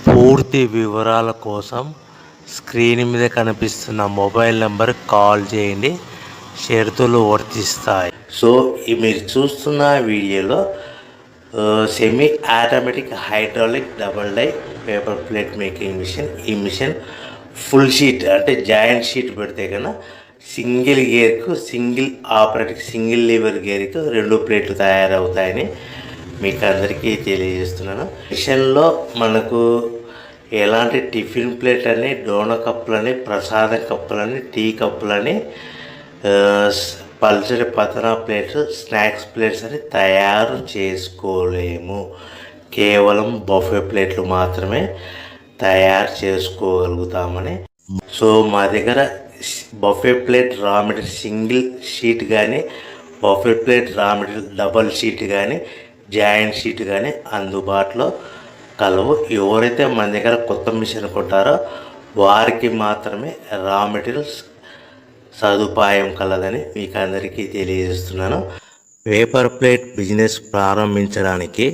పూర్తి వివరాల కోసం స్క్రీన్ మీద కనిపిస్తున్న మొబైల్ నెంబర్ కాల్ చేయండి. షరతులు వర్తిస్తాయి. సో మీరు చూస్తున్న వీడియోలో semi automatic hydraulic double die paper plate making machine. ఈ మిషన్ ఫుల్ షీట్ అంటే జాయింట్ షీట్ పెడితే కన్నా సింగిల్ గేర్కు సింగిల్ ఆపరేటింగ్ సింగిల్ లీవర్ గేర్కు 2 ప్లేట్లు తయారవుతాయని మీకు అందరికీ తెలియజేస్తున్నాను. మిషన్లో మనకు ఎలాంటి టిఫిన్ ప్లేట్ అని, డోన కప్పులని, ప్రసాదం కప్పులని, టీ కప్పులని, పల్చడి పతన ప్లేట్స్, స్నాక్స్ ప్లేట్స్ అని తయారు చేసుకోలేము. కేవలం బఫే ప్లేట్లు మాత్రమే తయారు చేసుకోగలుగుతామని. సో మా దగ్గర buffet plate raw material single sheet కానీ, buffet plate raw material double sheet కానీ, జాయింట్ షీట్ కానీ అందుబాటులో కలవు. ఎవరైతే మన దగ్గర కొత్త మిషన్ కొంటారో వారికి మాత్రమే రా మెటీరియల్స్ సదుపాయం కలదని మీకు అందరికీ తెలియజేస్తున్నాను. పేపర్ ప్లేట్ బిజినెస్ ప్రారంభించడానికి